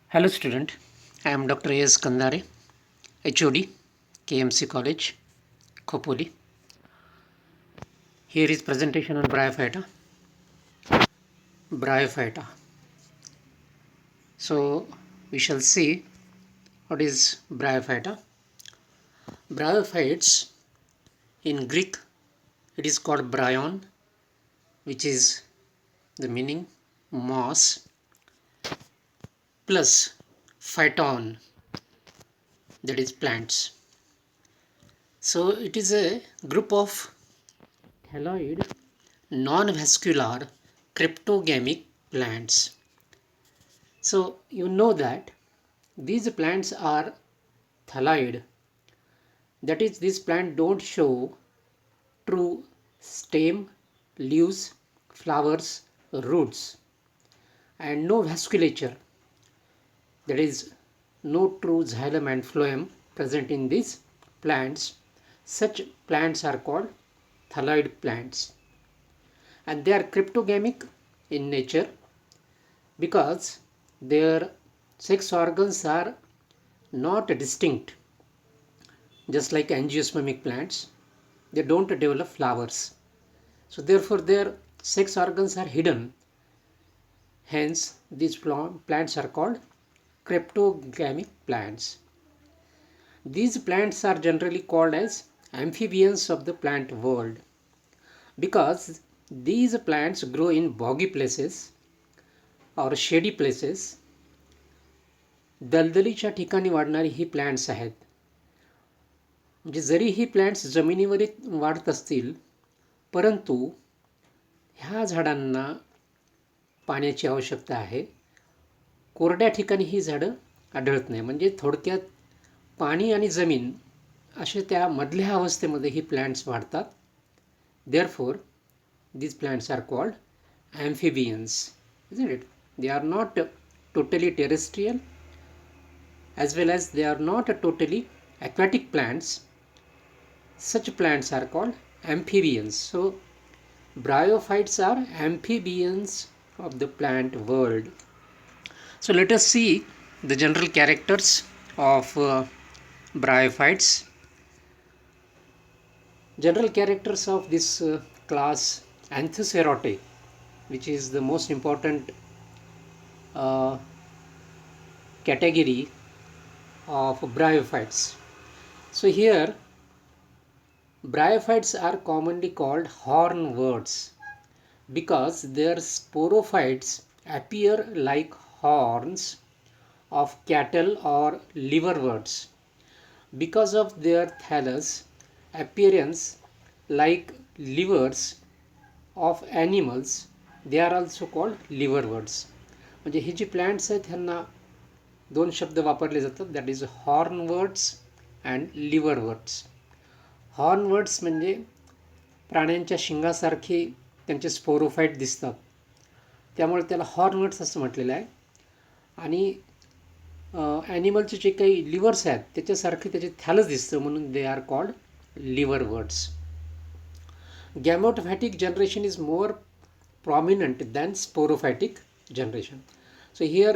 Hello student, I am Dr. A.S. Kandare, HOD, KMC College, Khopoli. Here is presentation on Bryophyta. Bryophyta. So we shall see what is Bryophyta. Bryophytes in Greek it is called bryon, which is the meaning moss, plus phyton, that is plants. So it is a group of thalloid non-vascular cryptogamic plants. So you know that these plants are thalloid. That is, these plants don't show true stem, leaves, flowers, roots, and no vasculature. That is, no true xylem and phloem present in these plants. Such plants are called thalloid plants, and they are cryptogamic in nature because their sex organs are not distinct. Just like angiospermic plants, they don't develop flowers, so therefore their sex organs are hidden. Hence these plants are called cryptogamic plants. These plants are generally called as amphibians of the plant world because these plants grow in boggy places or shady places. दलदलीच्या ठिकाणी वाढणारी ही plants आहेत. म्हणजे जरी ही plants जमिनीवर वाढत असतील, परंतु ह्या झाडांना पाण्याची आवश्यकता आहे. कोरड्या ठिकाणी ही झाडं आढळत नाही. म्हणजे थोडक्यात पाणी आणि जमीन असे त्या मधल्या अवस्थेमध्ये ही प्लांट्स वाढतात. Therefore these plants are called amphibians, isn't it? They are not totally terrestrial as well as they are not totally aquatic plants. Such plants are called amphibians. So bryophytes are amphibians of the plant world. So let us see the general characters of bryophytes. General characters of this class Anthocerote, which is the most important category of bryophytes. So here bryophytes are commonly called hornworts because their sporophytes appear like horns of cattle or liverworts. Because of their thallus appearance like livers of animals, they are also called liverworts. म्हणजे ही जी plants आहेत ह्यांना दोन शब्द वापरले जातात, that is हॉर्नवर्ड्स and लिव्हरवर्ड्स. हॉर्नवर्ड्स म्हणजे प्राण्यांच्या शिंगासारखे त्यांचे स्पोरोफाईट दिसतात, त्यामुळे त्याला हॉर्नवर्ड्स असं म्हटलेलं आहे. आणि ॲनिमलचे जे काही लिव्हर्स आहेत त्याच्यासारखे त्याचे थॅलस दिसतं, म्हणून they are called liverworts. Gamotophytic generation is more prominent than sporophytic generation. So here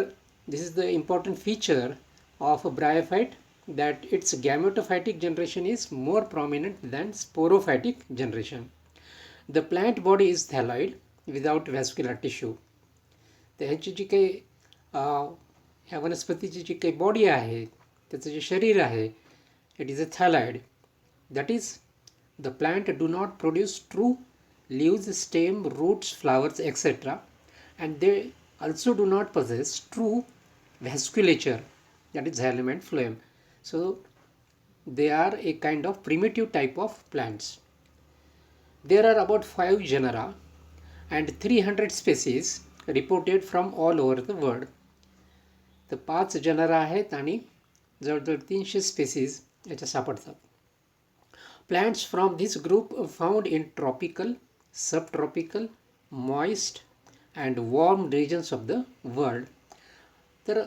this is the important feature of a bryophyte, that its gametophytic generation is more prominent than sporophytic generation. The plant body is thalloid without vascular tissue. तर ह्याची जी काही ह्या वनस्पतीची जी काही body आहे, त्याचं जे शरीर आहे, it is a thalloid. That is the plant do not produce true leaves, stem, roots, flowers, etc. and they also do not possess true vasculature, that is xylem and phloem. So they are a kind of primitive type of plants. There are about 5 genera and 300 species reported from all over the world. तर 5 genre आहेत आणि जवळजवळ 300 species याच्या सापडतात. Plants from this group found in tropical, subtropical, moist and warm regions of the world. तर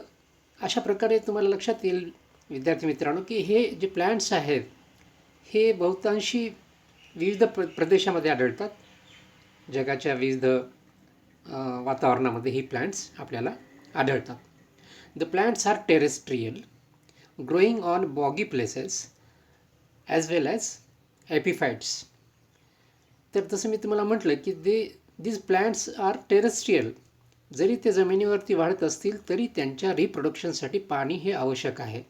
अशा प्रकारे तुम्हाला लक्षात येईल विद्यार्थी मित्रांनो की हे जे प्लांट्स आहेत हे बहुतांशी विविध प्रदेशामध्ये आढळतात. जगाच्या विविध वातावरणामध्ये ही प्लांट्स आपल्याला आढळतात. The plants are terrestrial, growing on boggy places as well as epiphytes. तर जसं मी तुम्हाला म्हटलं की these plants are terrestrial. जरी ते जमिनीवरती वाढत असतील तरी त्यांच्या रिप्रोडक्शनसाठी पाणी हे आवश्यक आहे.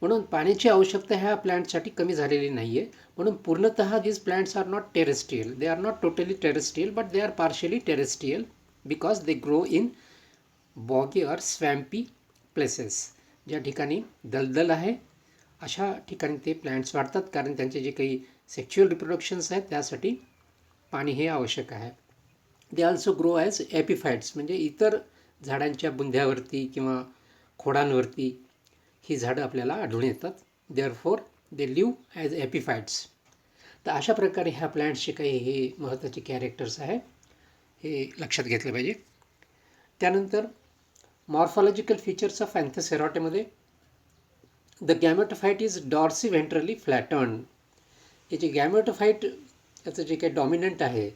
म्हणून पाण्याची आवश्यकता ह्या प्लांटसाठी कमी झालेली नाही आहे. म्हणून पूर्णतः these plants are not terrestrial. They are not totally terrestrial, but they are partially terrestrial because they grow in boggy or swampy places. ज्या ठिकाणी दलदल आहे अशा ठिकाणी ते प्लांट्स वाढतात, कारण त्यांचे जे काही सेक्शुअल रिप्रोडक्शन्स आहेत त्यासाठी पाणी हे आवश्यक आहे. दे ऑल्सो ग्रो ॲज ॲपिफाइट्स, म्हणजे इतर झाडांच्या बुंध्यावरती किंवा खोडांवरती ही झाडं आपल्याला आढळून येतात. देअरफॉर दे लिव्ह ॲज ॲपिफाइट्स. तर अशा प्रकारे ह्या प्लांट्सचे काही हे महत्त्वाचे कॅरेक्टर्स आहे, हे लक्षात घेतलं पाहिजे. त्यानंतर मॉर्फॉलॉजिकल फीचर्स ऑफ अँथोसेरॉटेमध्ये the gametophyte is dorsiventrally flattened. हे जे गॅमेटोफाइट याचं जे काही डॉमिनंट आहे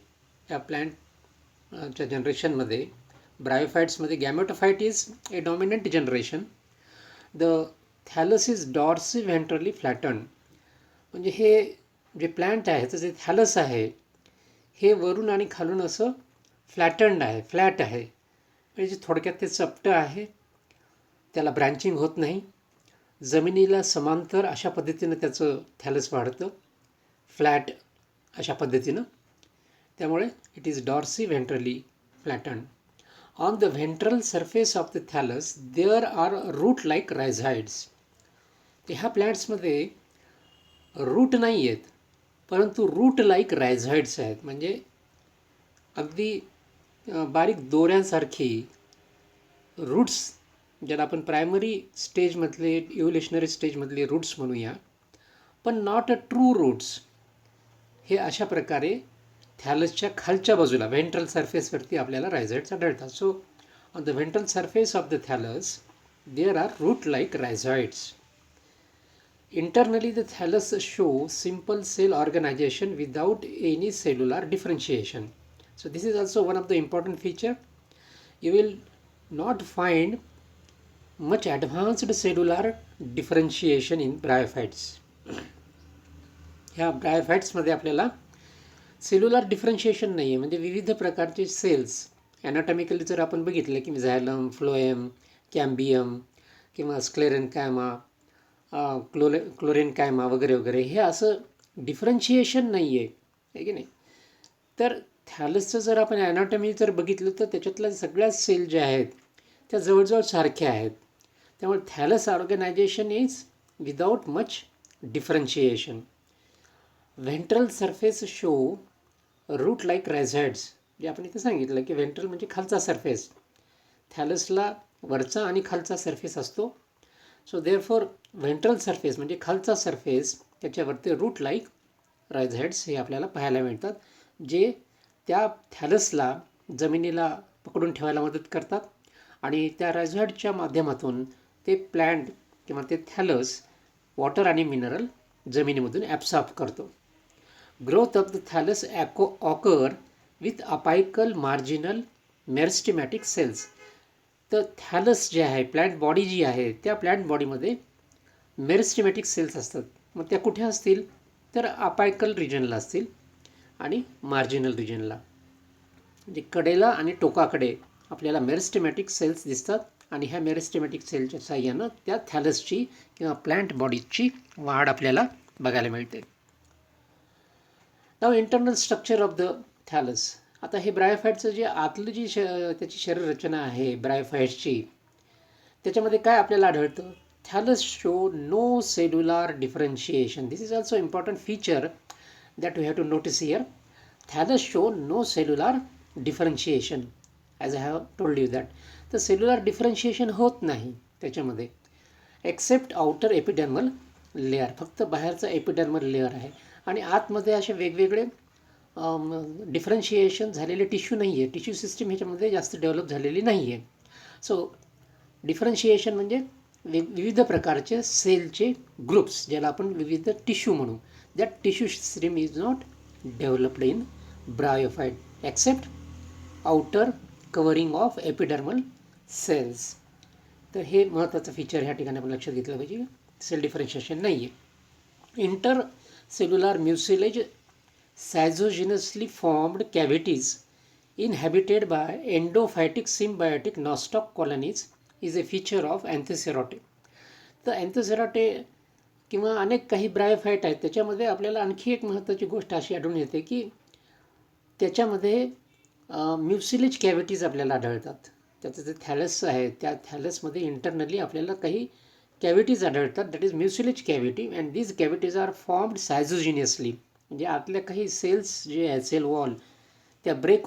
या प्लॅन्टच्या जनरेशनमध्ये, ब्रायोफाइट्समध्ये gametophyte is a dominant generation. The thallus is dorsiventrally flattened. म्हणजे हे जे प्लॅन्ट आहे त्याचं जे थॅलस आहे हे वरून आणि खालून असं फ्लॅटन्ड आहे, फ्लॅट आहे. म्हणजे थोडक्यात ते चपटं आहे, त्याला ब्रँचिंग होत नाही, जमिनीला समांतर अशा पद्धतीनं त्याचं थॅलस वाढतं, फ्लॅट अशा पद्धतीनं. त्यामुळे it is dorsiventrally flattened. On the ventral surface of the thallus there are root like rhizoids. ह्या प्लॅन्ट्समध्ये रूट नाही आहेत, परंतु रूट लाईक रायझाइड्स आहेत. म्हणजे अगदी बारीक दोऱ्यांसारखी रूट्स, ज्याला आपण प्रायमरी स्टेजमधले इव्होल्युशनरी स्टेजमधले रूट्स म्हणूया, पण नॉट अ ट्रू रूट्स. हे अशा प्रकारे थॅलसच्या खालच्या बाजूला व्हेंट्रल सरफेसवरती आपल्याला रायझाइड्स आढळतात. So on the ventral surface of the thallus there are root like rhizoids. Internally, the thallus show simple cell organization without any cellular differentiation. So this is also one of the important feature. You will not find much advanced cellular differentiation in bryophytes. ह्या ब्रायोफाइट्समध्ये आपल्याला cellular differentiation नाही आहे. म्हणजे विविध प्रकारचे cells ॲनाटॉमिकली जर आपण बघितलं की झायलम, फ्लोएम, कॅम्बियम किंवा स्क्लेरेनकायमा, क्लोरेनकायमा वगैरे वगैरे, हे असं डिफरन्शिएशन नाही आहे की नाही. तर थॅलसचं जर आपण ॲनाटॉमी जर बघितलं तर त्याच्यातल्या सगळ्याच सेल ज्या आहेत त्या जवळजवळ सारख्या आहेत. त्यामुळे thallus organisation is without much differentiation. Ventral surface show root like rhizoids. जे आपण इथे सांगितलं की व्हेंट्रल म्हणजे खालचा सरफेस, थॅलसला वरचा आणि खालचा सरफेस असतो. सो देअरफॉर व्हेंट्रल सरफेस म्हणजे खालचा सरफेस, त्याच्यावरती रूट लाईक रायझाइड्स हे आपल्याला पाहायला मिळतात, जे त्या थॅलसला जमिनीला पकडून ठेवायला मदत करतात आणि त्या रायझाइडच्या माध्यमातून ते प्लॅन्ट किंवा ते थॅलस वॉटर आणि मिनरल जमिनीमधून ॲब्सॉर्ब करतो. Growth of the thallus occur with apical marginal meristematic cells. तर थॅलस जे आहे, प्लॅन्ट बॉडी जी आहे, त्या प्लॅन्ट बॉडीमध्ये मेरिस्टेमॅटिक सेल्स असतात. मग त्या कुठे असतील तर अपायकल रिजनला असतील आणि मार्जिनल रिजनला. म्हणजे कडेला आणि टोकाकडे आपल्याला मेरिस्टेमॅटिक सेल्स दिसतात आणि ह्या मेरिस्टेमॅटिक सेलच्या साह्यानं त्या थॅलसची किंवा प्लॅन्ट बॉडीची वाढ आपल्याला बघायला मिळते. नाव इंटरनल स्ट्रक्चर ऑफ द थॅलस. आता हे ब्रायोफाइटचं जे आतलं जी त्याची शरीररचना आहे ब्रायोफाइट्सची, त्याच्यामध्ये काय आपल्याला आढळतं? Thallus show no cellular differentiation. This is also important feature that we have to notice here. Thallus show no cellular differentiation as I have told you that. तर सेल्युलर डिफरन्शिएशन होत नाही त्याच्यामध्ये, एक्सेप्ट आउटर एपिडर्मल लेअर. फक्त बाहेरचा epidermal layer आहे आणि आतमध्ये असे वेगवेगळे डिफरन्शिएशन झालेले टिश्यू नाही आहे. टिश्यू सिस्टीम ह्याच्यामध्ये जास्त डेव्हलप झालेली नाही आहे. सो डिफरन्शिएशन म्हणजे विविध प्रकारचे सेलचे ग्रुप्स, ज्याला आपण विविध टिश्यू म्हणू. That tissue system is not developed in bryophyte except outer covering of epidermal cells. तर हे महत्त्वाचं फीचर ह्या ठिकाणी आपण लक्षात घेतलं पाहिजे. सेल डिफरन्शिएशन नाही आहे. Intercellular mucilage schizogenously formed cavities inhabited by endophytic symbiotic nostoc colonies is a feature of Anthocerote. तर अँथोसेराटे किंवा अनेक काही ब्रायोफाईट आहेत त्याच्यामध्ये आपल्याला आणखी एक महत्त्वाची गोष्ट अशी आढळून येते की त्याच्यामध्ये म्युसिलेज कॅव्हिटीज आपल्याला आढळतात. त्याचं जे थॅलस आहे त्या थॅलसमध्ये इंटरनली आपल्याला काही कॅव्हिटीज आढळतात. That is mucilage cavity and these cavities are formed schizogenously. म्हणजे आतल्या काही सेल्स जे आहेत सेल वॉल त्या ब्रेक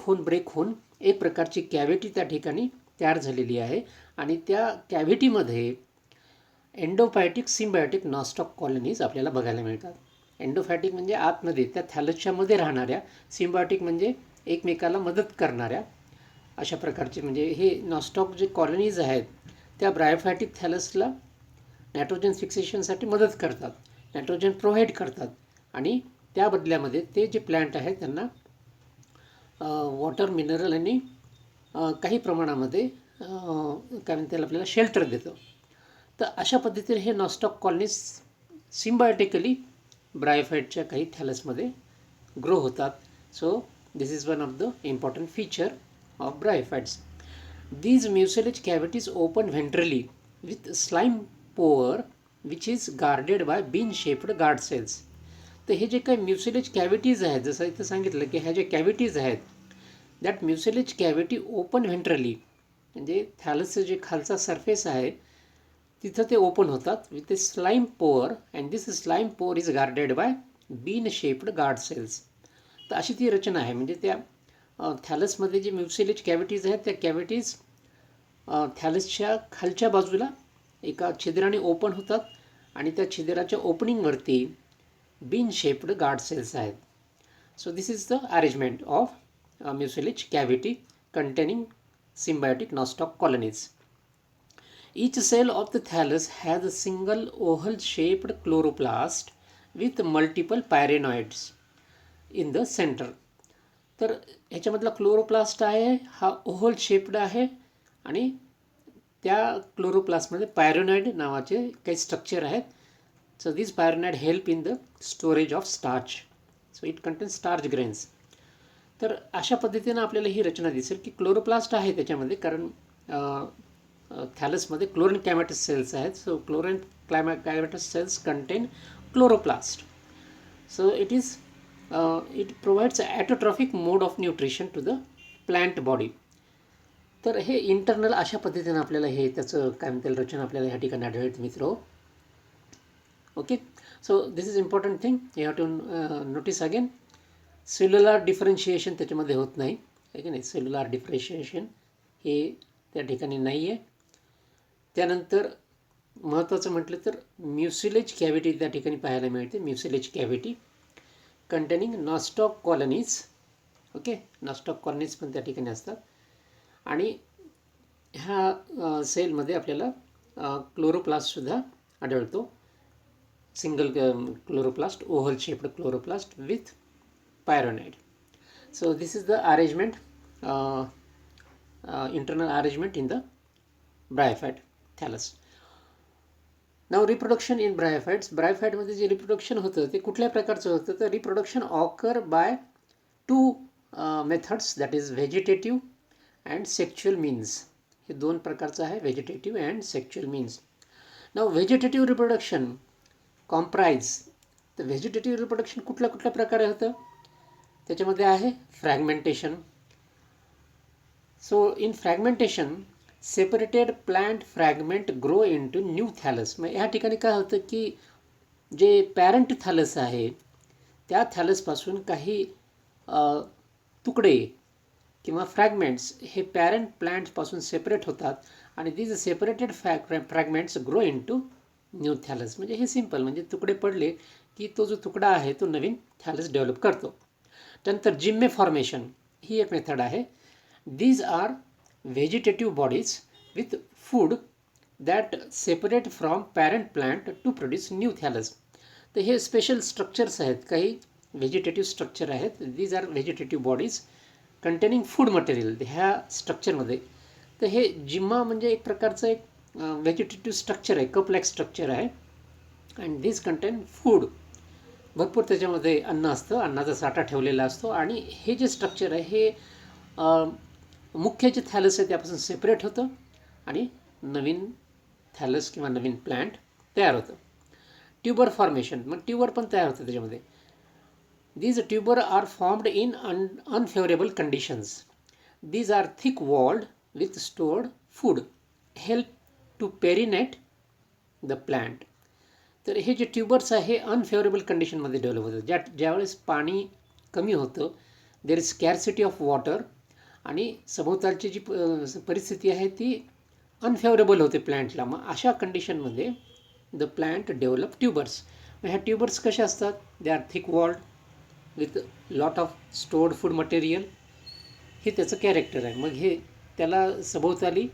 होऊन एक प्रकारची कॅव्हिटी त्या ठिकाणी तयार झालेली आहे आणि त्या कॅव्हिटीमध्ये एंडोफायटिक सिम्बायोटिक नॉस्टॉक कॉलनीज आपल्याला बघायला मिळतात. एंडोफॅटिक म्हणजे आतमध्ये त्या थॅलसच्या मध्ये राहणाऱ्या, सिम्बायोटिक म्हणजे एकमेकाला मदत करणाऱ्या अशा प्रकारचे म्हणजे हे नॉस्टॉक जे कॉलनीज आहेत त्या ब्रायोफायटिक थॅलसला नायट्रोजन फिक्सेशनसाठी मदत करतात, नायट्रोजन प्रोव्हाइड करतात आणि त्या बदल्यामध्ये ते जे प्लांट आहेत त्यांना वॉटर मिनरल आणि काही प्रमाणामध्ये काय म्हणतात आपल्याला शेल्टर देतो. तर अशा पद्धतीने हे नॉस्टॉक कॉलनीज सिम्बायोटिकली ब्रायोफाईटच्या काही थॅलसमध्ये ग्रो होतात. So this is one of the important feature of bryophytes. These mucilage cavities open ventrally with slime pore which is guarded by bean-shaped guard cells. तर हे जे काही म्युसिलेज कॅव्हिटीज आहेत जसं इथं सांगितलं की ह्या ज्या कॅव्हिटीज आहेत दॅट म्युसिलेज कॅव्हिटी ओपन व्हेंट्रली म्हणजे थॅलसचं जे खालचा सरफेस आहे तिथं ते ओपन होतात with a slime pore and this slime pore is guarded by bean shaped guard cells. तर अशी ती रचना आहे. म्हणजे त्या थॅलसमध्ये जे म्युसिलेज कॅव्हिटीज आहेत त्या कॅव्हिटीज थॅलसच्या खालच्या बाजूला एका छिद्राने ओपन होतात आणि त्या छिद्राच्या ओपनिंगवरती बीन शेप्ड गार्ड सेल्स आहेत. So this is the arrangement of mucilage cavity containing symbiotic nostoc colonies. Each cell of the thallus has a single oval shaped chloroplast with multiple pyrenoids in the center. तर ह्याच्यामधला chloroplast आहे हा oval shaped आहे आणि त्या क्लोरोप्लास्टमध्ये पायरोनॉइड नावाचे काही structure आहेत. So this pyrenoid help in the storage of starch. So it contains starch grains. तर अशा पद्धतीनं आपल्याला ही रचना दिसेल की क्लोरोप्लास्ट आहे त्याच्यामध्ये कारण थॅलसमध्ये क्लोरिन कॅमॅटस सेल्स आहेत. So chlorenchymatous cells contain chloroplast. So it provides autotrophic mode of nutrition to the plant body. तर हे इंटरनल अशा पद्धतीनं आपल्याला हे त्याचं काय म्हणता येईल रचना आपल्याला ह्या ठिकाणी आढळते मित्र. Okay, so this is important thing you have to notice again. Cellular differentiation त्याच्यामध्ये होत नाही आहे की नाही. सेल्युलर डिफरन्शिएशन हे त्या ठिकाणी नाही आहे. त्यानंतर महत्त्वाचं म्हटलं तर म्युसिलेज कॅव्हिटी त्या ठिकाणी पाहायला मिळते. Mucilage cavity containing Nostoc colonies. Okay, Nostoc colonies पण त्या ठिकाणी असतात आणि ह्या सेलमध्ये आपल्याला क्लोरोप्लास्टसुद्धा आढळतो. Single chloroplast, oval shaped chloroplast with pyronide. So this is the arrangement, internal arrangement in the bryophyte thallus. Now reproduction in bryophytes. Bryophyte मध्ये जे रिप्रोडक्शन होतं ते कुठल्या प्रकारचं होतं तर reproduction occur by two methods that is vegetative and sexual means. हे दोन प्रकारचं आहे, vegetative and sexual means. Now vegetative reproduction comprise. तर व्हेजिटेटिव्ह रिप्रोडक्शन कुठल्या प्रकारे होतं त्याच्यामध्ये आहे fragmentation. So in fragmentation separated plant fragment grow into new thallus. मग ह्या ठिकाणी काय होतं की जे पॅरेंट थॅलस आहे त्या थॅलसपासून काही तुकडे किंवा फ्रॅगमेंट्स हे पॅरेंट प्लांटपासून सेपरेट होतात आणि these separated fragments grow into new thallus. म्हणजे हे सिम्पल, म्हणजे तुकडे पडले की तो जो तुकडा आहे तो नवीन थॅलस डेव्हलप करतो. त्यानंतर जिम्मे फॉर्मेशन ही एक मेथड आहे. These are vegetative bodies with food that separate from parent plant to produce new thallus. तर हे स्पेशल स्ट्रक्चर्स आहेत, काही व्हेजिटेटिव्ह स्ट्रक्चर आहेत. These are vegetative bodies containing food material ह्या स्ट्रक्चरमध्ये. तर हे जिम्मा म्हणजे एक प्रकारचं एक व्हेजिटेटिव्ह स्ट्रक्चर आहे, कप लाईक स्ट्रक्चर आहे. And this contain food. भरपूर त्याच्यामध्ये अन्न असतं, अन्नाचा साठा ठेवलेला असतो. आणि हे जे स्ट्रक्चर आहे हे मुख्य जे थॅलस आहे त्यापासून सेपरेट होतं आणि नवीन थॅलस किंवा नवीन प्लांट तयार होतं. ट्युबर फॉर्मेशन, मग ट्युबर पण तयार होतं त्याच्यामध्ये. These tuber are formed in unfavorable conditions. These are thick walled with stored food, help to perinate the plant. तर हे जे ट्युबर्स आहे हे अनफेवरेबल कंडिशनमध्ये डेव्हलप होतं. ज्यावेळेस पाणी कमी होतं, देर इज स्कॅरसिटी ऑफ वॉटर, आणि सभोवतालची जी परिस्थिती आहे ती अनफेवरेबल होते प्लॅन्टला. मग अशा कंडिशनमध्ये द प्लॅन्ट डेव्हलप ट्युबर्स. मग ह्या ट्युबर्स कशा असतात? They are thick walled with lot of stored food material. हे त्याचं कॅरेक्टर आहे. मग हे त्याला सभोवताली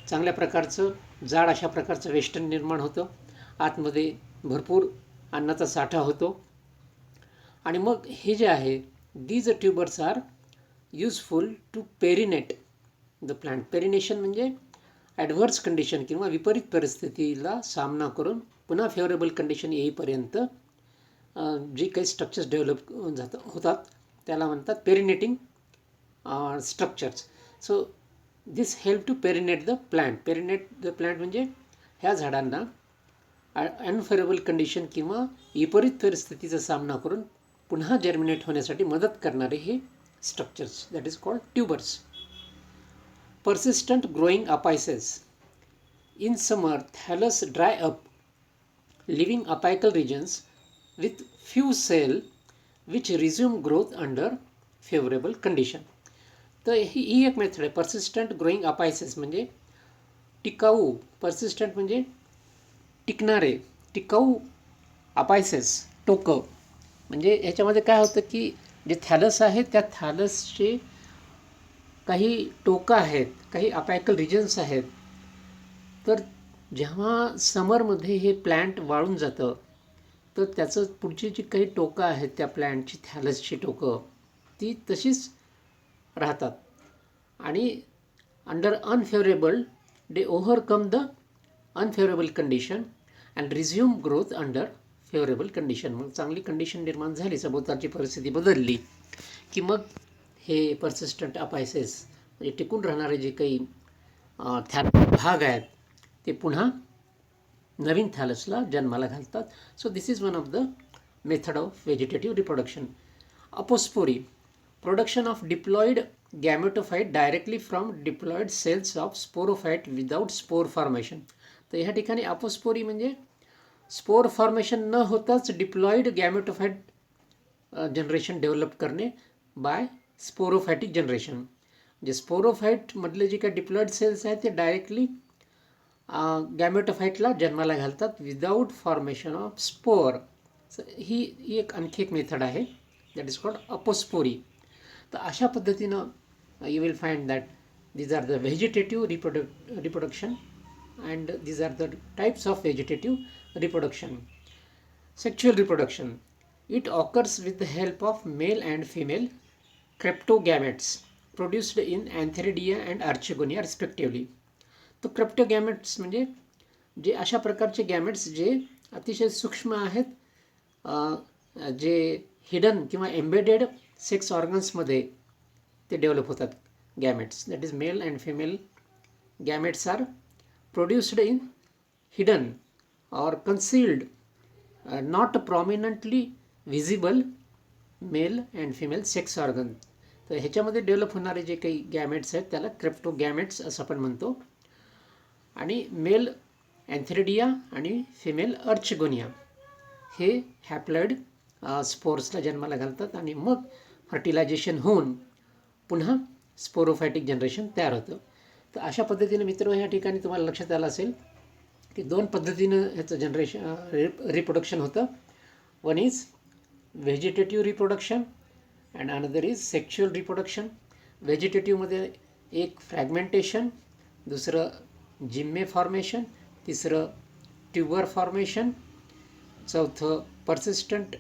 चांगल्या प्रकारचं जाड अशा प्रकारचं वेस्टर्न निर्माण होतं, आतमध्ये भरपूर अन्नाचा साठा होतो. आणि मग हे जे आहे, these tubers are useful to perennate the plant. Perennation म्हणजे ॲडव्हर्स कंडिशन किंवा विपरीत परिस्थितीला सामना करून पुन्हा फेवरेबल कंडिशन येईपर्यंत जे काही स्ट्रक्चर्स डेव्हलप होतात त्याला म्हणतात perennating structures. So this help to perennate the plant. Perennate the plant म्हणजे ह्या झाडांना अनफेवरेबल कंडिशन किंवा विपरीत परिस्थितीचा सामना करून पुन्हा जर्मिनेट होण्यासाठी मदत करणारे हे structures, that is called tubers. Persistent growing apices. In summer, thallus dry up, leaving apical regions with few cells which resume growth under favorable condition. तर ही एक मेथड आहे, पर्सिस्टंट ग्रोईंग अपायसेस. म्हणजे टिकाऊ, पर्सिस्टंट म्हणजे टिकणारे, टिकाऊ अपायसेस, टोकं. म्हणजे ह्याच्यामध्ये काय होतं की जे थॅलस आहे त्या थॅलसचे काही टोकं आहेत, काही अपायकल रिजन्स आहेत. तर जेव्हा समरमध्ये हे प्लॅन्ट वाळून जातं तर त्याचं पुढची जी काही टोकं आहेत त्या प्लॅन्टची, थॅलसची टोकं, ती तशीच राहतात. आणि under unfavourable they overcome the unfavourable condition and resume growth under favourable condition. मग चांगली कंडिशन निर्माण झाली, सभोवतालची परिस्थिती बदलली की मग हे पर्सिस्टंट अपायसेस म्हणजे टिकून राहणारे जे काही भाग आहेत ते पुन्हा नवीन थॅलसला जन्माला घालतात. So this is one of the method of vegetative reproduction. Apospory, production of diploid gametophyte directly from diploid cells of sporophyte without spore formation. तर ह्या ठिकाणी अपोस्पोरी म्हणजे स्पोर फॉर्मेशन न होताच डिप्लॉइड गॅमेटोफाइट जनरेशन डेव्हलप करणे by sporophytic generation. जे स्पोरोफाईटमधले जे काही डिप्लॉइड सेल्स आहेत ते डायरेक्टली गॅमेटोफाईटला जन्माला घालतात विदाऊट फॉर्मेशन ऑफ स्पोर. ही एक आणखी एक मेथड आहे, दॅट इज कॉल्ड अपोस्पोरी. तर अशा पद्धतीनं you will find that these are the vegetative reproduction and these are the types of vegetative reproduction. Sexual reproduction, it occurs with the help of male and female cryptogametes produced in Antheridia and Archegonia respectively. तो क्रिप्टोगॅमेट्स म्हणजे जे अशा प्रकारचे gametes जे अतिशय सूक्ष्म आहेत, जे हिडन किंवा एम्बेडेड सेक्स ऑर्गन्समध्ये ते डेव्हलप होतात gametes. That is male and female gametes are produced in hidden or concealed, not prominently visible male and female sex organ. तर ह्याच्यामध्ये डेव्हलप होणारे जे काही गॅमेट्स आहेत त्याला क्रिप्टोगॅमेट्स असं आपण म्हणतो. आणि मेल अँथेरिडिया आणि फिमेल अर्चगोनिया हे हॅप्लॉइड स्पोर्सला जन्माला घालतात आणि मग फर्टिलायझेशन होऊन पुन्हा स्पोरोफायटिक जनरेशन तयार होतं. तर अशा पद्धतीने मित्र ह्या ठिकाणी तुम्हाला लक्षात आलं असेल की दोन पद्धतीनं ह्याचं जनरेशन रिप्रोडक्शन होतं. One is vegetative reproduction and another is sexual reproduction. व्हेजिटेटिव्हमध्ये एक फ्रॅगमेंटेशन, दुसरं जिम्मे फॉर्मेशन, तिसरं ट्युबर फॉर्मेशन, चौथं पर्सिस्टंट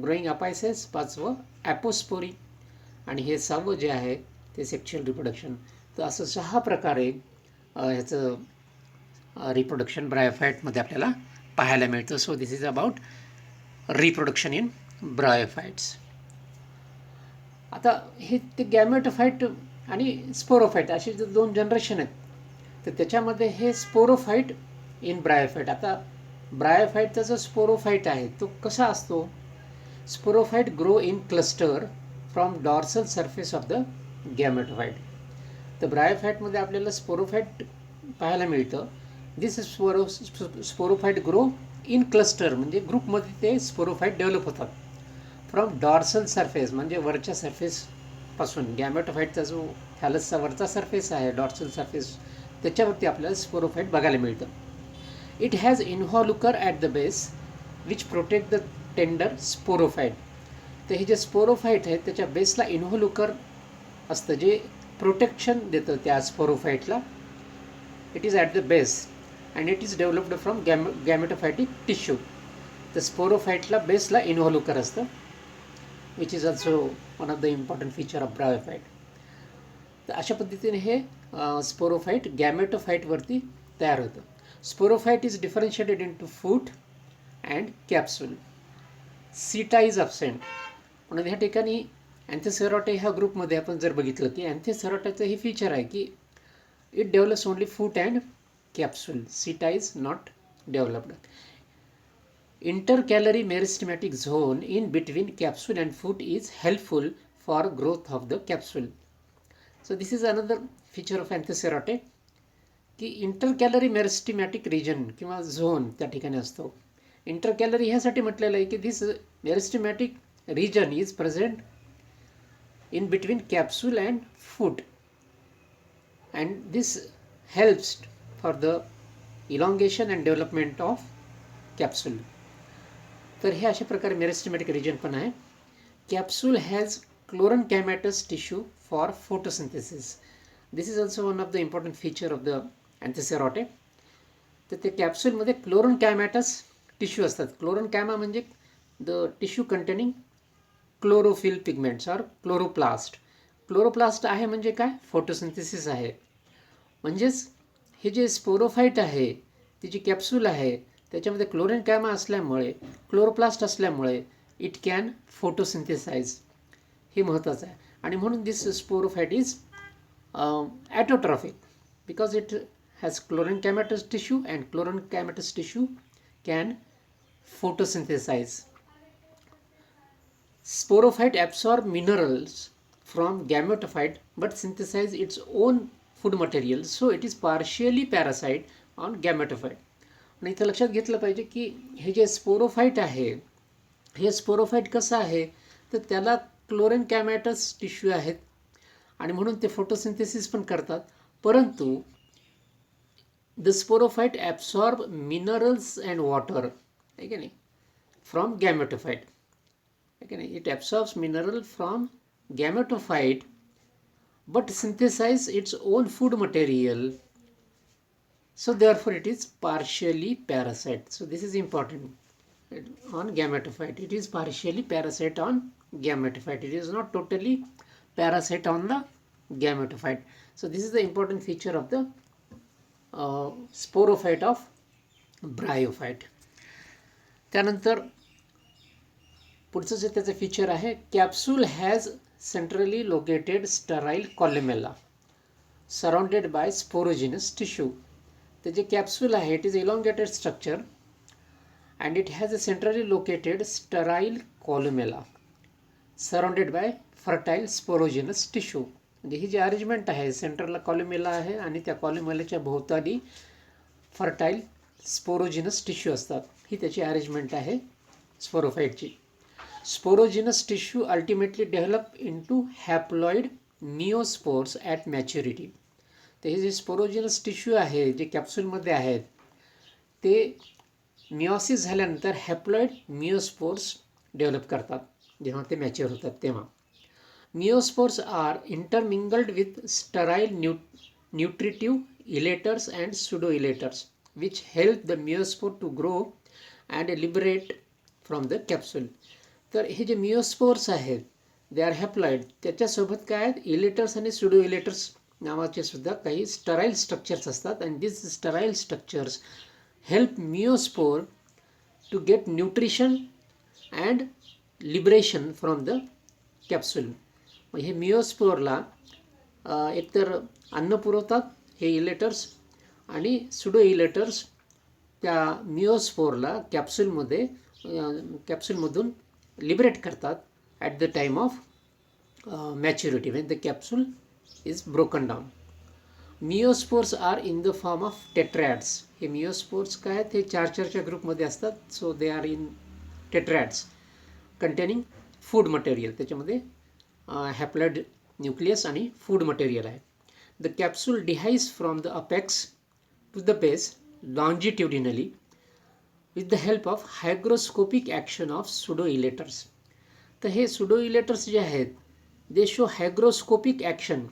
ग्रोईंग अपायसेस, पाचवं ॲपोस्पोरी आणि हे सहावं जे आहे ते सेक्शुअल रिप्रोडक्शन. तर असं 6 प्रकारे ह्याचं रिप्रोडक्शन ब्रायोफाईटमध्ये आपल्याला पाहायला मिळतं. So this is about reproduction in bryophytes. आता हे ते गॅमेटोफाईट आणि स्पोरोफाईट असे जे दोन जनरेशन आहेत, तर त्याच्यामध्ये हे स्पोरोफाईट इन ब्रायोफाईट. आता ब्रायोफाईटचा जो स्पोरोफाईट आहे तो कसा असतो? Sporophyte grow in cluster from dorsal surface of the gametophyte. तर ब्रायोफाईटमध्ये आपल्याला स्पोरोफाईट पाहायला मिळतं. This sporophyte grow in cluster, म्हणजे ग्रुपमध्ये ते स्पोरोफाईट डेव्हलप होतात. फ्रॉम डॉर्सल सरफेस म्हणजे वरच्या सरफेसपासून, गॅमेटोफाईटचा जो थॅलसचा वरचा सरफेस आहे, डॉर्सल सरफेस, त्याच्यावरती आपल्याला स्पोरोफाईट बघायला मिळतं. It has involucre at the base which protect the tender sporophyte. तर हे जे स्पोरोफाईट आहे त्याच्या बेसला इन्व्हॉल्युकर असतं जे प्रोटेक्शन देतं त्या स्पोरोफाईटला. It is at the base and it is developed from gametophytic tissue. तर स्पोरोफाईटला बेसला इन्व्हॉल्युकर असतं, which is also one of the important feature of bryophyte. तर अशा पद्धतीने हे स्पोरोफाईट गॅमेटोफाईटवरती तयार होतं. Sporophyte is differentiated into foot and capsule. Seta is absent. म्हणून ह्या ठिकाणी अँथेसेरोटे ह्या ग्रुपमध्ये आपण जर बघितलं की अँथेसेरोटाचं हे फीचर आहे की it develops only foot and capsule. Seta is not developed. Intercalary meristematic zone in between capsule and foot is helpful for growth of the capsule. So this is another feature of Anthocerote की intercalary meristematic region किंवा zone त्या ठिकाणी असतो. Intercalary ह्यासाठी म्हटलेलं आहे की this meristematic region is present in between capsule and foot and this helps for the elongation and development of capsule. तर हे अशा प्रकारे मेरिस्टेमॅटिक रिजन पण आहे. Capsule has chlorenchymatous tissue for photosynthesis. This is also one of the important feature of the Anthocerotae. तर ते कॅप्सूलमध्ये chlorenchymatous tissue असतात. क्लोरनकॅमा म्हणजे the tissue containing chlorophyll pigments or chloroplast. Chloroplast आहे म्हणजे काय? फोटोसिंथेसिस आहे. म्हणजेच हे जे स्पोरोफाईट आहे, ती जी कॅप्सूल आहे, त्याच्यामध्ये क्लोरनकॅमा असल्यामुळे, क्लोरोप्लास्ट असल्यामुळे इट कॅन फोटोसिंथेसाइज. हे महत्त्वाचं आहे. आणि म्हणून this sporophyte is autotrophic because it has chlorenchymatous tissue and chlorenchymatous tissue can photosynthesise. Sporophyte absorb minerals from gametophyte but synthesize its own food material, so it is partially parasite on gametophyte. आणि इथं लक्षात घेतलं पाहिजे की हे जे स्पोरोफाईट आहे, हे स्पोरोफाईट कसं आहे तर त्याला क्लोरनकॅमॅटस टिश्यू आहेत आणि म्हणून ते फोटोसिंथेसिस पण करतात. परंतु the sporophyte absorb minerals and water, आहे की नाही, from gametophyte. Okay, it absorbs mineral from gametophyte but synthesize its own food material, so therefore it is partially parasite. So this is important on gametophyte. It is partially parasite on gametophyte. It is not totally parasite on the gametophyte. So this is the important feature of the sporophyte of bryophyte. त्यानंतर पुढचं जे त्याचं feature आहे, capsule has centrally located sterile columella surrounded by sporogenous tissue. ते जे capsule आहे it is elongated structure and it has a centrally located sterile columella surrounded by fertile sporogenous tissue. म्हणजे ही जी अरेंजमेंट आहे, सेंटरला कॉल्युमेला आहे आणि त्या कॉल्युमेलाच्या भोवताली फर्टाईल स्पोरोजिनस टिश्यू असतात. ही त्याची अरेंजमेंट आहे स्पोरोफाईटची. Sporogenous tissue ultimately develop into haploid neospores at maturity. तर हे जे स्पोरोजिनस टिश्यू आहे जे कॅप्सूलमध्ये आहेत ते मिओसिस झाल्यानंतर हॅप्लॉइड मिओस्पोर्स डेव्हलप करतात जेव्हा ते मॅच्युअर होतात तेव्हा. Meiospores are intermingled with sterile nutritive elaters and pseudo elaters which help the meiospore to grow and liberate from the capsule. तर हे जे मिओस्पोर्स आहेत दे आर हॅप्लॉइड, त्याच्यासोबत काय आहेत, इलेटर्स आणि सुडो इलेटर्स नावाचे सुद्धा काही स्टराईल स्ट्रक्चर्स असतात आणि this sterile structures help meiospore to get nutrition and liberation from the capsule. हे मिओस्पोरला एकतर अन्न पुरवतात हे इलेटर्स आणि सुडो इलेटर्स त्या मिओस्पोरला कॅप्सूलमधून लिबरेट करतात at the time of maturity when the capsule is broken down. Meiospores are in the form of tetrads. हे मिओस्पोर्स काय आहेत, हे 4-4च्या ग्रुपमध्ये असतात. So they are in tetrads containing food material. त्याच्यामध्ये हॅप्लॉइड न्यूक्लियस आणि फूड मटेरियल आहे. The capsule dehisce from the apex to the base longitudinally with the help of hygroscopic action of pseudoilators. तर हे pseudoilators जे आहेत दे show hygroscopic action.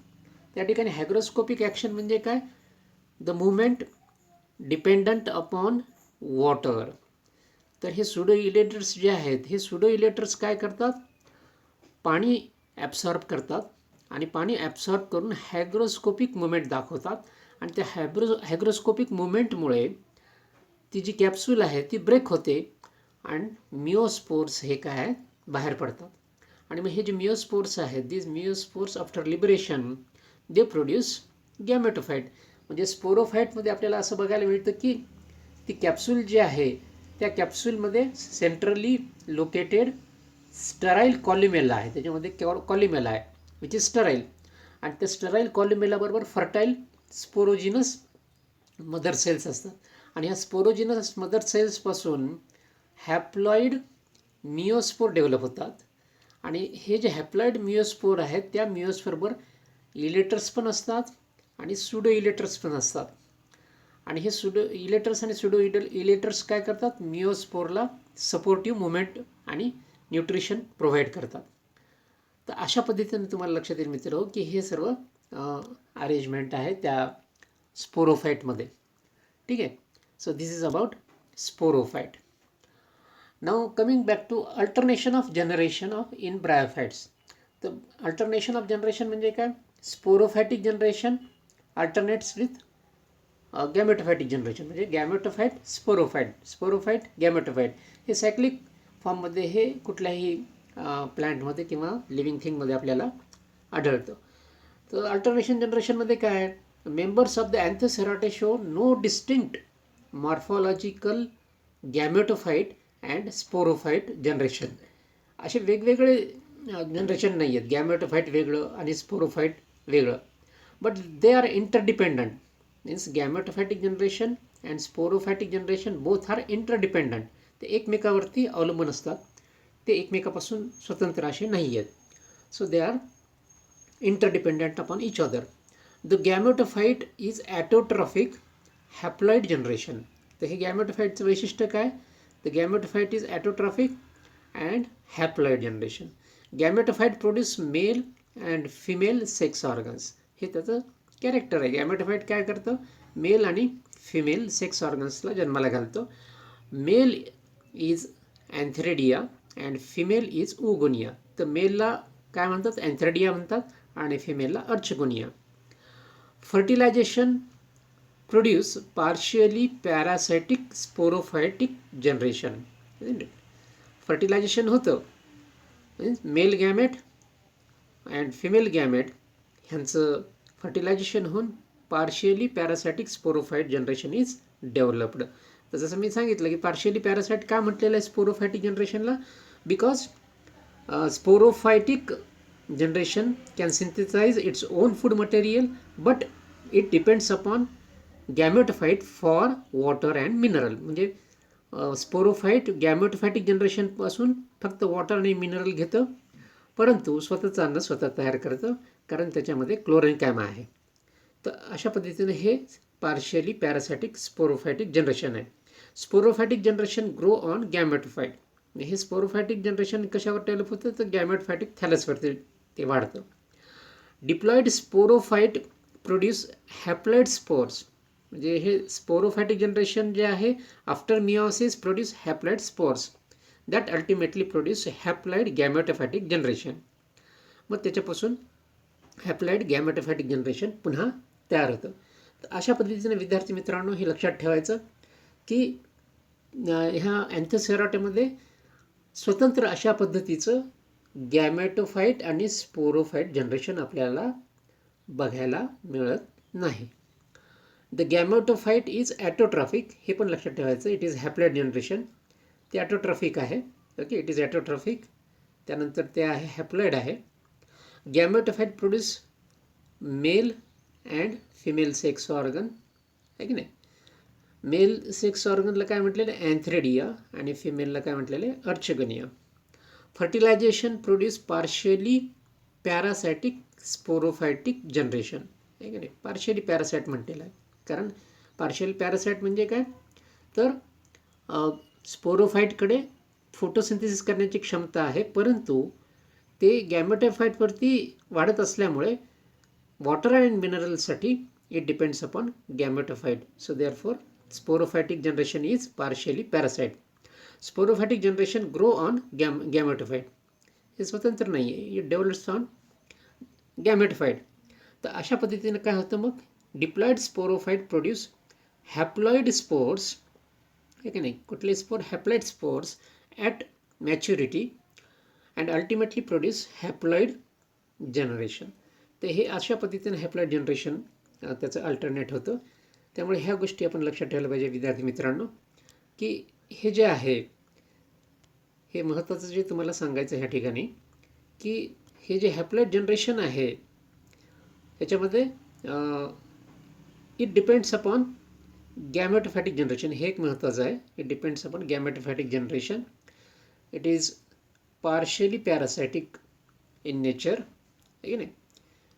त्या ठिकाणी hygroscopic action म्हणजे काय, the movement dependent upon water. तर हे pseudoilators जे आहेत हे pseudoilators काय करतात, पाणी ॲब्सॉर्ब करतात आणि पाणी ॲब्सॉर्ब करून हायग्रोस्कोपिक मुवमेंट दाखवतात आणि त्या हायग्रोस्कोपिक मुवमेंटमुळे ती जी कॅप्सूल आहे ती ब्रेक होते आणि मिओस्पोर्स हे काय आहे बाहेर पडतात. आणि मग हे जे मिओस्पोर्स आहेत दिस मिओस्पोर्स आफ्टर लिबरेशन दे प्रोड्यूस गॅमेटोफाइट. म्हणजे स्पोरोफाईटमध्ये आपल्याला असं बघायला मिळतं की ती कॅप्सूल जी आहे त्या कॅप्सूलमध्ये सेंट्रली लोकेटेड स्टराईल कॉल्युमेला आहे. त्याच्यामध्ये कॉल्युमेला आहे विच इज स्टराईल आणि त्या स्टराईल कॉल्युमेलाबरोबर फर्टाईल स्पोरोजिनस मदर सेल्स असतात आणि ह्या स्पोरोजिनस मदर सेल्सपासून हॅप्लॉइड मिओस्पोर डेव्हलप होतात. आणि हे जे हॅप्लॉइड मिओस्पोर आहेत त्या मिओस्पोरवर इलेटर्स पण असतात आणि सुडो इलेटर्स पण असतात. आणि हे सुडो इलेटर्स आणि सुडो इलेटर्स काय करतात, मिओस्पोरला सपोर्टिव्ह मुवमेंट आणि न्यूट्रिशन प्रोव्हाइड करतात. तर अशा पद्धतीने तुम्हाला लक्षात येईल मित्र की हे सर्व अरेंजमेंट आहे त्या स्पोरोफाईटमध्ये. ठीक आहे. So this is about sporophyte. Now coming back to alternation of generation of in bryophytes. तर अल्टरनेशन ऑफ जनरेशन म्हणजे काय, sporophytic generation alternates with gametophytic generation. म्हणजे गॅमेटोफाईट स्पोरोफाईट, स्पोरोफाईट गॅमेटोफाईट. हे सायक्लिक फॉर्ममध्ये हे कुठल्याही प्लांटमध्ये किंवा लिव्हिंग थिंगमध्ये आपल्याला आढळतं. तर अल्टरनेशन जनरेशनमध्ये काय आहे, members of the Anthocerotae show no distinct morphological gametophyte and sporophyte generation. असे वेगवेगळे जनरेशन नाही आहेत, गॅमेटोफाईट वेगळं आणि स्पोरोफाईट वेगळं, but they are interdependent. Means gametophytic generation and sporophytic generation both are interdependent. ते एकमेकावरती अवलंबून असतात, ते एकमेकापासून स्वतंत्र असे नाही आहेत. So they R interdependent upon each other. The gametophyte is autotrophic haploid generation. तर हे गॅमेटोफाईटचं वैशिष्ट्य काय, the gametophyte is autotrophic and haploid generation. Gametophyte produce male and female sex organs. हे त्याचं कॅरेक्टर आहे. गॅमेटोफाईट काय करतं, मेल आणि फिमेल सेक्स ऑर्गन्सला जन्माला घालतं. Male is antheridia and female is archegonia. तर मेलला काय म्हणतात, अँथ्रेडिया म्हणतात आणि फिमेलला archegonia. Fertilisation produce partially parasitic sporophytic generation. Fertilisation होतं, means male gamete and female gamete ह्यांचं फर्टिलायझेशन होऊन partially parasitic sporophyte generation is developed. तर जसं मी सांगितलं की पार्शियली पॅरासाईट का म्हटलेलं आहे स्पोरोफायटिक जनरेशनला, because स्पोरोफायटिक generation can synthesize its own food material but it depends upon gametophyte for water and mineral. म्हणजे स्पोरोफाईट गॅमेटोफायटिक जनरेशन पासून फक्त वॉटर आणि मिनरल घेतं, परंतु स्वतःचं अन्न स्वतः तयार करतं कारण त्याच्यामध्ये क्लोरेनकॅम आहे. तर अशा पद्धतीने हे पार्शियली पॅरासायटिक स्पोरोफायटिक जनरेशन आहे. स्पोरोफायटिक जनरेशन ग्रो ऑन गॅमेटोफाईट. हे स्पोरोफायटिक जनरेशन कशावर डेव्हलप होतं, तर गॅमेटोफायटिक थॅलसवरती ते वाढतं. Diploid sporophyte produce haploid spores. म्हणजे हे स्पोरोफायटिक जनरेशन जे आहे after meiosis produce haploid spores that ultimately produce haploid gametophytic generation. मग त्याच्यापासून हॅप्लॉइड गॅमेटोफायटिक जनरेशन पुन्हा तयार होतं. तर अशा पद्धतीने विद्यार्थी मित्रांनो हे लक्षात ठेवायचं की ह्या अँथोसेराटामध्ये स्वतंत्र अशा पद्धतीचं गॅमेटोफाईट आणि स्पोरोफाईट जनरेशन आपल्याला बघायला मिळत नाही. द गॅमेटोफाईट इज ॲटोट्रॉफिक, हे पण लक्षात ठेवायचं. इट इज हॅप्लॉइड जनरेशन, ते ॲटोट्रॉफिक आहे. Okay, it is autotrophic. त्यानंतर ते आहे हॅप्लॉइड आहे. Gametophyte produce male and female sex organ, आहे की नाही. मेल सेक्स ऑर्गनला काय म्हटलेलं आहे, अँथ्रेडिया, आणि फिमेलला काय म्हटलेलं आहे, archegonia. Fertilization produce partially parasitic sporophytic generation, आहे की नाही. पार्शियली पॅरासाइट म्हटलेलं आहे, कारण पार्शियल पॅरासाइट म्हणजे काय, तर स्पोरोफाईटकडे फोटोसिंथेसिस करण्याची क्षमता आहे, परंतु ते गॅमेटोफाईटवरती वाढत असल्यामुळे वॉटर अँड मिनरल्ससाठी it depends upon gametophyte. So therefore sporophytic generation is partially parasite. Sporophytic generation grow on gametophyte, हे स्वतंत्र नाही आहे, इट डेव्हलप्स ऑन गॅमेटोफाईट. तर अशा पद्धतीने काय होतं मग, diploid sporophyte produce haploid spores, आहे की नाही. कुठले spore, haploid spores at maturity and ultimately produce haploid generation. तर हे अशा पद्धतीने हॅप्लॉइड जनरेशन त्याचं अल्टरनेट होतं. त्यामुळे ह्या गोष्टी आपण लक्षात ठेवल्या पाहिजे विद्यार्थी मित्रांनो, की हे जे आहे हे महत्त्वाचं जे तुम्हाला सांगायचं ह्या ठिकाणी, की हे जे हॅप्लॉइड जनरेशन आहे ह्याच्यामध्ये it depends upon gametophytic generation, हे एक महत्त्वाचं आहे. It depends upon gametophytic generation. It is partially parasitic in nature, आहे की नाही.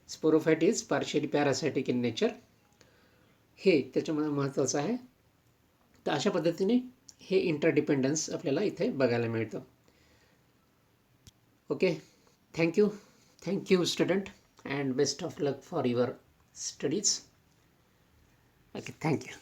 Sporophyte is partially parasitic in nature, हे त्याच्यामध्ये महत्त्वाचं आहे. तर अशा पद्धतीने हे इंटरडिपेंडन्स आपल्याला इथे बघायला मिळतं. Okay, thank you student, and best of luck for your studies. Okay, thank you.